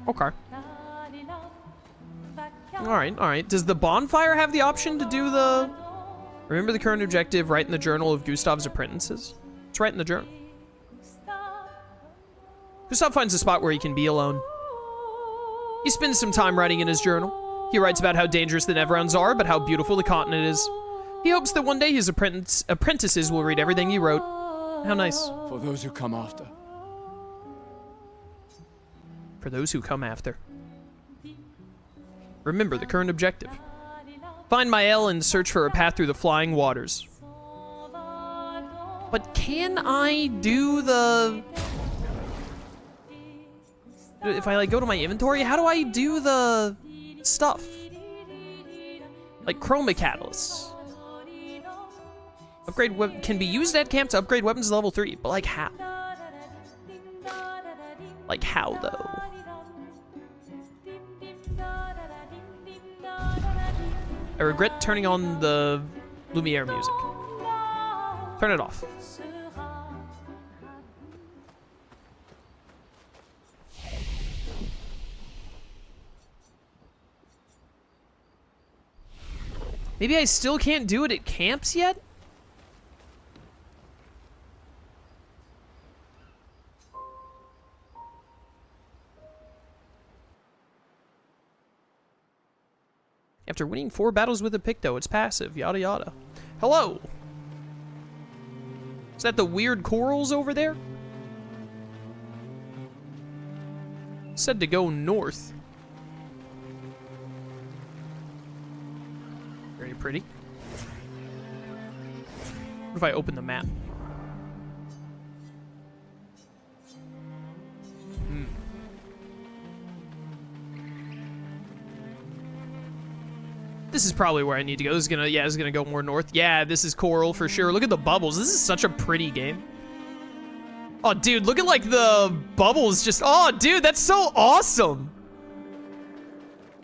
Okay. Alright. Does the bonfire have the option to do the... Remember the current objective, write in the journal of Gustav's apprentices? It's right in the journal. Gustav finds a spot where he can be alone. He spends some time writing in his journal. He writes about how dangerous the Neverons are, but how beautiful the continent is. He hopes that one day his apprentices will read everything he wrote. How nice. For those who come after. For those who come after. Remember the current objective. Find Mael and search for a path through the flying waters. But can I do the... If I, like, go to my inventory, how do I do the stuff? Like, chroma catalysts. Upgrade can be used at camp to upgrade weapons to level 3, but, like, how? Like, how, though? I regret turning on the Lumière music. Turn it off. Maybe I still can't do it at camps yet? After winning 4 battles with a Picto, it's passive, yada yada. Hello! Is that the weird corals over there? Said to go north. Very pretty. What if I open the map? This is probably where I need to go. This is gonna go more north. Yeah, this is coral for sure. Look at the bubbles. This is such a pretty game. Oh, dude, look at like the bubbles just, oh, dude, that's so awesome.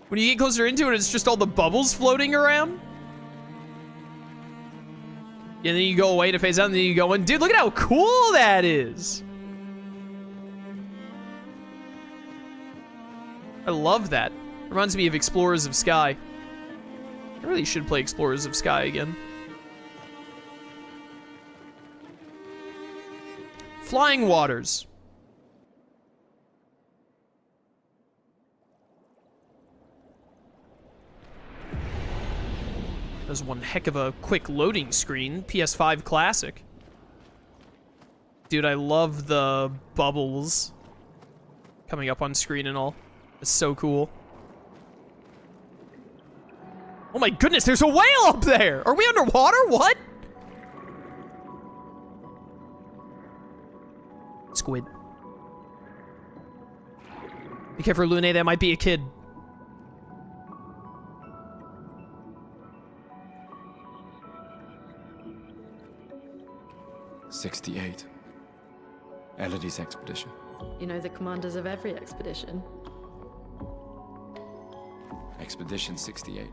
When you get closer into it, it's just all the bubbles floating around. And then you go away to phase out, and then you go in. Dude, look at how cool that is. I love that. Reminds me of Explorers of Sky. I really should play Explorers of Sky again. Flying waters. That was one heck of a quick loading screen. PS5 classic. Dude, I love the bubbles coming up on screen and all. It's so cool. Oh my goodness, there's a whale up there! Are we underwater? What? Squid. Be careful, Lune, that might be a kid. '68. Elodie's expedition. You know the commanders of every expedition. Expedition 68.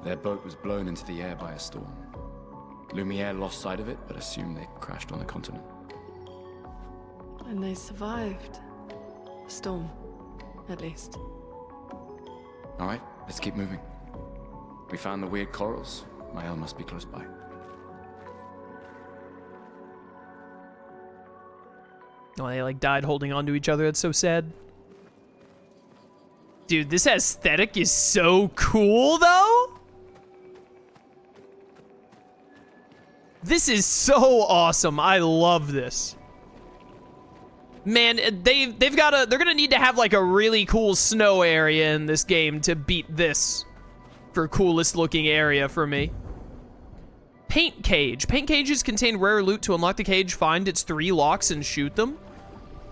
Their boat was blown into the air by a storm. Lumière lost sight of it, but assumed they crashed on the continent. And they survived. The storm, at least. All right, let's keep moving. We found the weird corals. Mael must be close by. Oh, they like died holding on to each other. That's so sad. Dude, this aesthetic is so cool, though. This is so awesome. I love this. Man, they're gonna need to have like a really cool snow area in this game to beat this for coolest looking area for me. Paint cage. Paint cages contain rare loot. To unlock the cage, find its 3 locks and shoot them.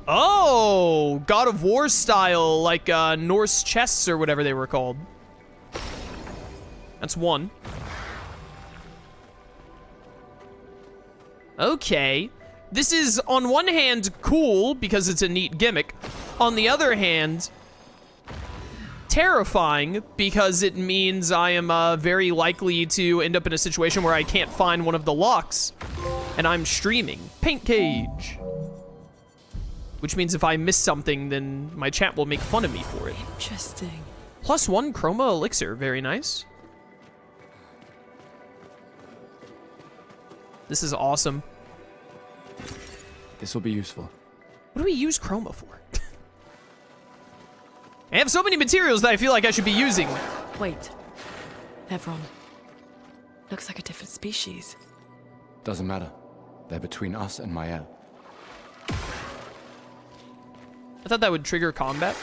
Oh, God of War style, like Norse chests or whatever they were called. That's 1. Okay. This is, on one hand, cool because it's a neat gimmick. On the other hand, terrifying because it means I am very likely to end up in a situation where I can't find one of the locks. And I'm streaming. Paint cage. Which means if I miss something, then my chat will make fun of me for it. Interesting. +1 chroma elixir, very nice. This is awesome. This will be useful. What do we use chroma for? I have so many materials that I feel like I should be using. Wait. Evron. Looks like a different species. Doesn't matter. They're between us and Mael. I thought that would trigger combat.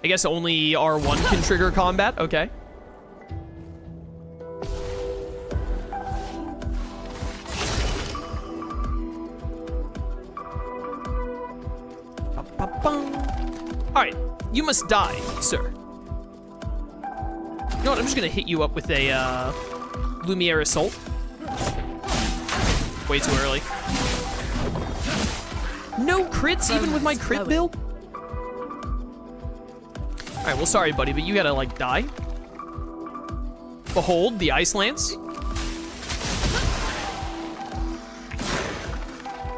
I guess only R1 can trigger combat. Okay. Alright, you must die, sir. You know what, I'm just gonna hit you up with a, Lumière Assault. Way too early. No crits even with my crit build? Alright, well sorry buddy, but you gotta, like, die. Behold, the Ice Lance.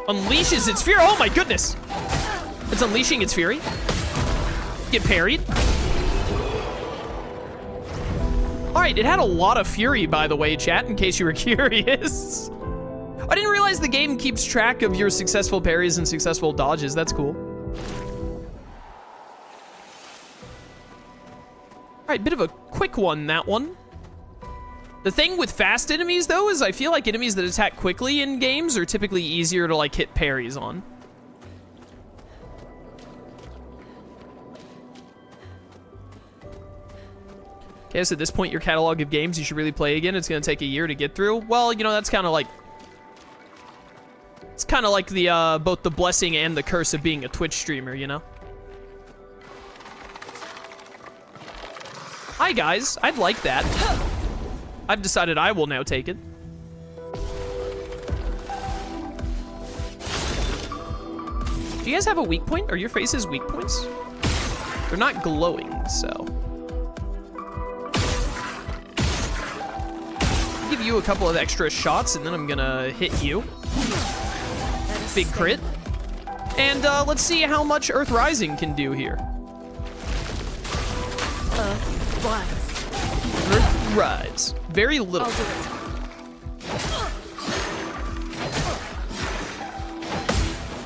Unleashes its fury. Oh my goodness! It's unleashing its fury. Get parried. Alright, it had a lot of fury, by the way, chat, in case you were curious. I didn't realize the game keeps track of your successful parries and successful dodges. That's cool. Alright, bit of a quick one, that one. The thing with fast enemies, though, is I feel like enemies that attack quickly in games are typically easier to, like, hit parries on. Okay, so at this point, your catalog of games you should really play again, it's going to take a year to get through. Well, you know, that's kind of like... It's kind of like the, both the blessing and the curse of being a Twitch streamer, you know? Hi, guys. I'd like that. I've decided I will now take it. Do you guys have a weak point? Are your faces weak points? They're not glowing, so... Give you a couple of extra shots, and then I'm gonna hit you. Big crit. And let's see how much Earth Rising can do here. Earth Rise. Very little. I'll do it.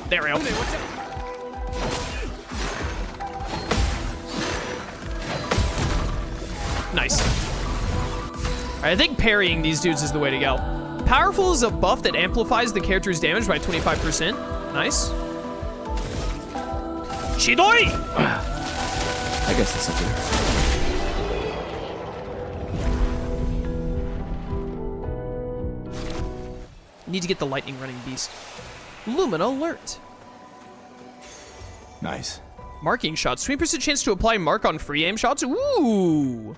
There we go. Nice. I think parrying these dudes is the way to go. Powerful is a buff that amplifies the character's damage by 25%. Nice. Chidoi! I guess that's something. Need to get the lightning running beast. Lumen alert. Nice. Marking shots. 20% chance to apply mark on free aim shots. Ooh.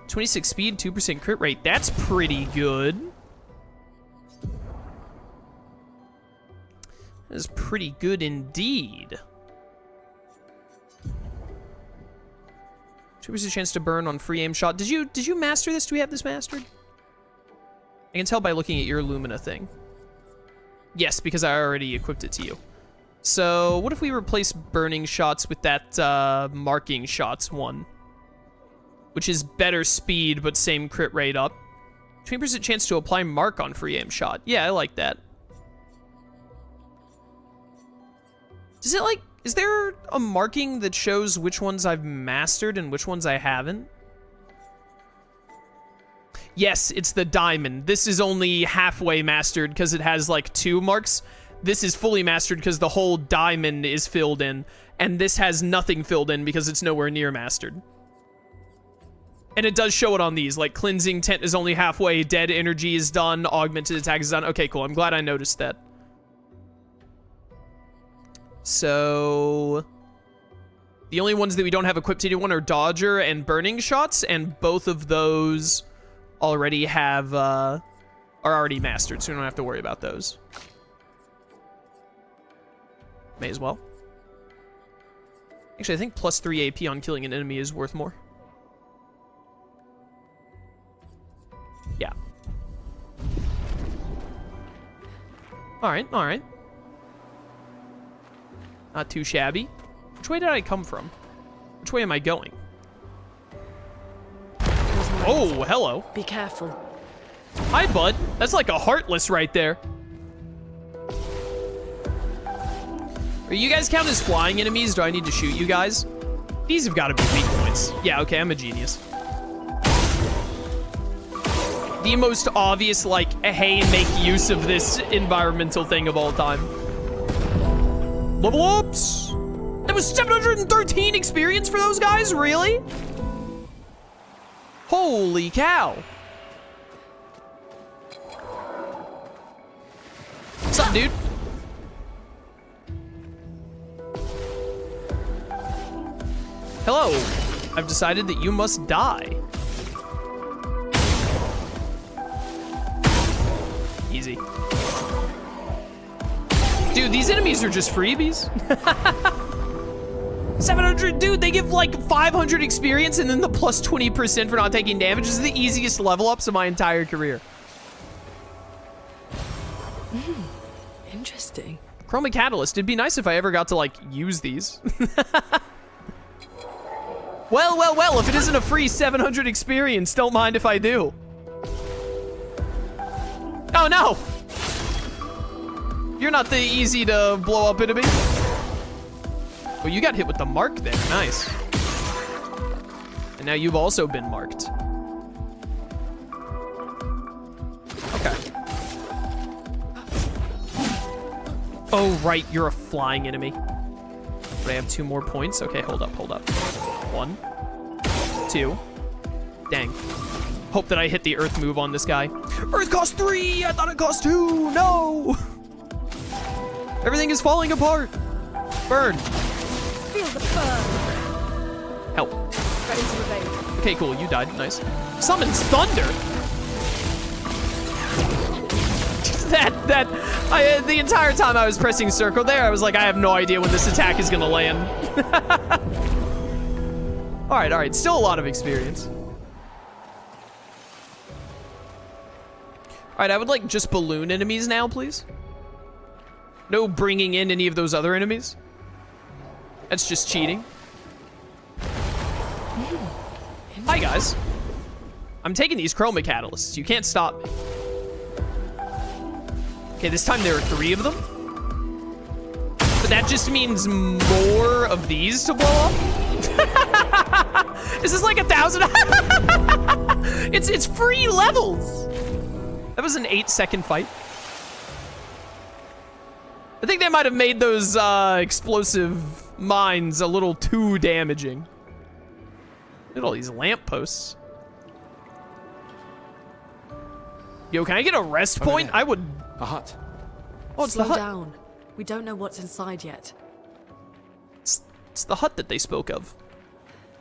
26 speed, 2% crit rate. That's pretty good. That is pretty good indeed. 2% chance to burn on free aim shot. Did you master this? Do we have this mastered? I can tell by looking at your Lumina thing. Yes, because I already equipped it to you. So what if we replace burning shots with that marking shots one? Which is better speed, but same crit rate up. 20% chance to apply mark on free aim shot. Yeah, I like that. Does it, like, is there a marking that shows which ones I've mastered and which ones I haven't? Yes, it's the diamond. This is only halfway mastered because it has, like, 2 marks. This is fully mastered because the whole diamond is filled in. And this has nothing filled in because it's nowhere near mastered. And it does show it on these, like Cleansing Tent is only halfway, Dead Energy is done, Augmented Attack is done. Okay, cool, I'm glad I noticed that. So... the only ones that we don't have equipped to anyone are Dodger and Burning Shots, and both of those already have, are already mastered, so we don't have to worry about those. May as well. Actually, I think plus 3 AP on killing an enemy is worth more. Yeah. Alright, alright. Not too shabby. Which way did I come from? Which way am I going? Oh, hello. Be careful. Hi, bud. That's like a heartless right there. Are you guys count as flying enemies? Do I need to shoot you guys? These have got to be weak points. Yeah, okay, I'm a genius. The most obvious, like, hey, make use of this environmental thing of all time. Level ups! That was 713 experience for those guys? Really? Holy cow. What's up, dude? Hello. I've decided that you must die. Easy. Dude, these enemies are just freebies. 700, dude, they give like 500 experience and then the plus 20% for not taking damage. This is the easiest level ups of my entire career. Interesting. Chroma Catalyst. It'd be nice if I ever got to like use these. Well, if it isn't a free 700 experience, don't mind if I do. Oh no! You're not the easy to blow up enemy. Oh, you got hit with the mark there. Nice. And now you've also been marked. Okay. Oh, right, you're a flying enemy. But I have 2 more points. Okay, hold up. 1, 2. Dang. Hope that I hit the earth move on this guy. Earth cost 3! I thought it cost 2! No! Everything is falling apart. Burn. Feel the burn. Help. Ready to evade. Okay, cool. You died. Nice. Summons thunder. The entire time I was pressing circle there, I was like, I have no idea when this attack is gonna land. All right. Still a lot of experience. All right, I would like just balloon enemies now, please. No bringing in any of those other enemies. That's just cheating. Hi, guys. I'm taking these chroma catalysts. You can't stop me. Okay, this time there are 3 of them. But that just means more of these to blow up. Is this like 1,000? It's free levels. That was an 8-second fight. I think they might have made those explosive mines a little too damaging. Look at all these lampposts. Yo, can I get a rest point? I would... A hut. Oh, it's Slow the hut. down. We don't know what's inside yet. It's the hut that they spoke of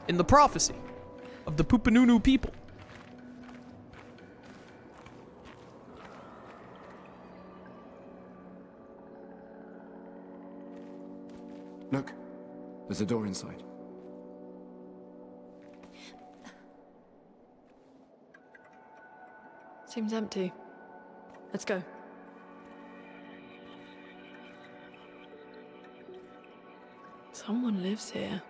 in the prophecy of the Pupanunu people. Look, there's a door inside. Seems empty. Let's go. Someone lives here.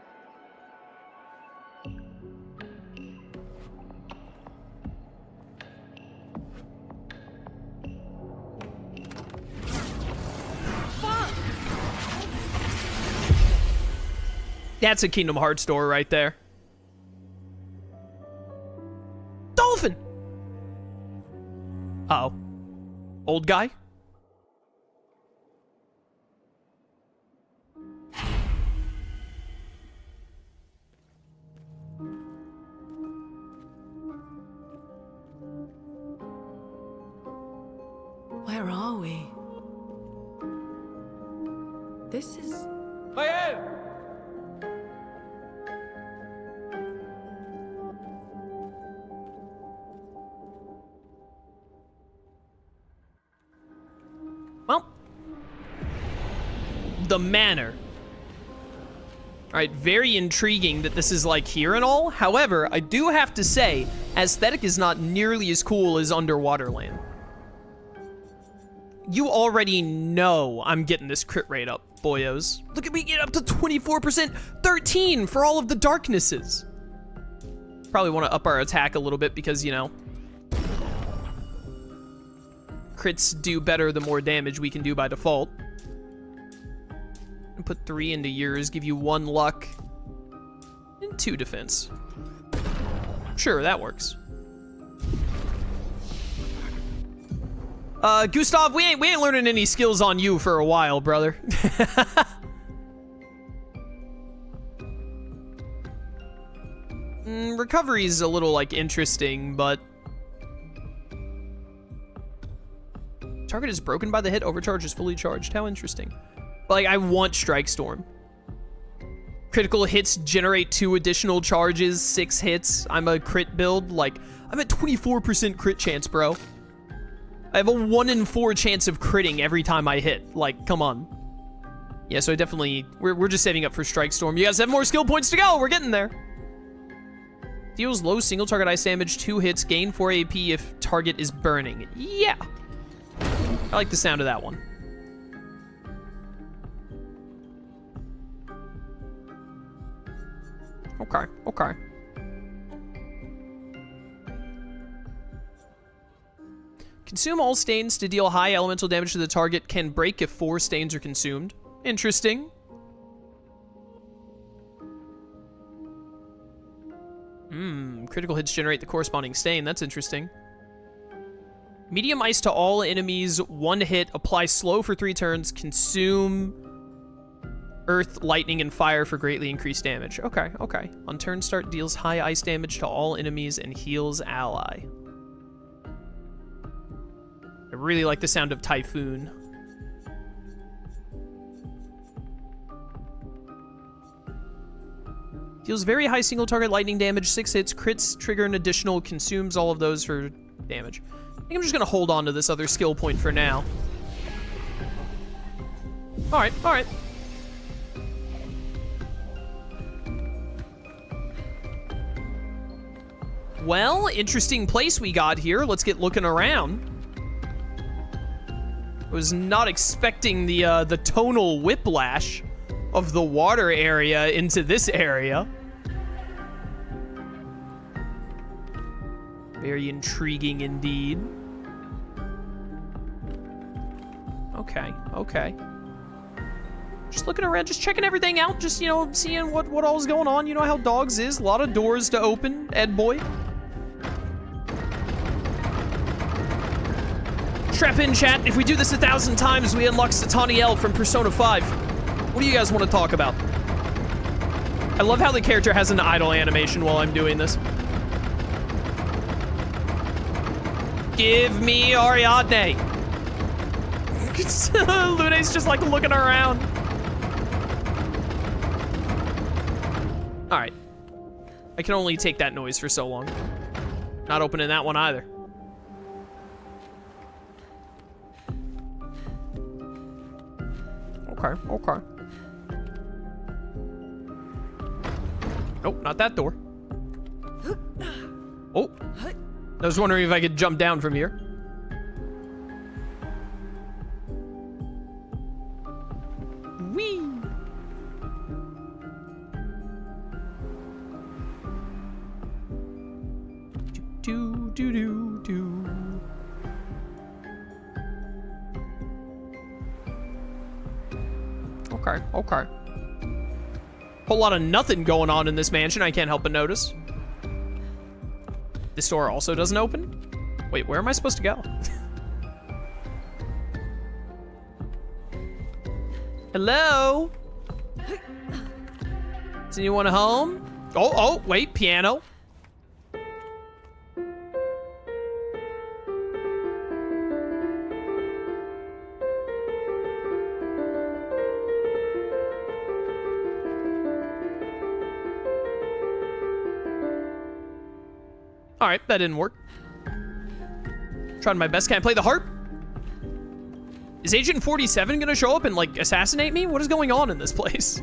That's a Kingdom Hearts door right there. Dolphin! Uh-oh. Old guy? Where are we? This is... Well, the manor. All right, very intriguing that this is like here and all. However, I do have to say, aesthetic is not nearly as cool as Underwater Land. You already know I'm getting this crit rate up. boyos. Look at me get up to 24%, 13 for all of the darknesses. Probably want to up our attack a little bit because, you know, crits do better the more damage we can do by default. And put 3 into yours, give you 1 luck and 2 defense. Sure, that works. Gustav, we ain't learning any skills on you for a while, brother. Recovery's a little, like, interesting, but... Target is broken by the hit, overcharge is fully charged. How interesting. But, like, I want Strike Storm. Critical hits generate 2 additional charges, 6 hits. I'm a crit build. Like, I'm at 24% crit chance, bro. I have a 1 in 4 chance of critting every time I hit. Like, come on. Yeah, so I definitely... We're just saving up for Strike Storm. You guys have more skill points to go. We're getting there. Deals low single target ice damage, 2 hits, gain 4 AP if target is burning. Yeah. I like the sound of that one. Okay, okay. Consume all stains to deal high elemental damage to the target. Can break if 4 stains are consumed. Interesting. Critical hits generate the corresponding stain. That's interesting. Medium ice to all enemies. 1 hit. Apply slow for 3 turns. Consume earth, lightning, and fire for greatly increased damage. Okay, okay. On turn start, deals high ice damage to all enemies and heals ally. I really like the sound of Typhoon. Deals very high single target lightning damage, 6 hits, crits, trigger an additional, consumes all of those for damage. I think I'm just gonna hold on to this other skill point for now. Alright, alright. Well, interesting place we got here. Let's get looking around. I was not expecting the tonal whiplash of the water area into this area. Very intriguing indeed. Okay, okay. Just looking around, just checking everything out, just, you know, seeing what all's going on. You know how dogs is. A lot of doors to open, Ed boy. Strap in, chat. If we do this 1,000 times, we unlock Sataniel from Persona 5. What do you guys want to talk about? I love how the character has an idle animation while I'm doing this. Give me Ariadne. Lune's just like looking around. All right. I can only take that noise for so long. Not opening that one either. Okay, okay. Nope, not that door. Oh. I was wondering if I could jump down from here. Whee! Do, do, do, do. Okay, okay. Whole lot of nothing going on in this mansion, I can't help but notice. This door also doesn't open? Wait, where am I supposed to go? Hello? Is anyone home? Oh, wait, piano. All right, that didn't work. Trying my best. Can I play the harp? Is Agent 47 gonna show up and, like, assassinate me? What is going on in this place?